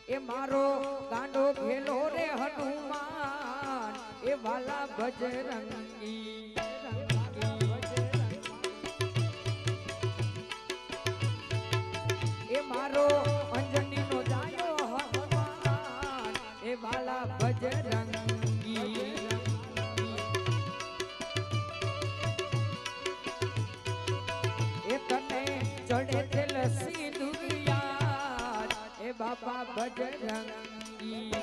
એ મારો ગાંડો ઘેલો રે હનુમાન એ વાલા બજરંગી એ મારો અંજની નો જાયો હનુમાન એ વાલા બજરંગી એ તને ચડે છે લસી દુનિયા એ બાપા બજરંગી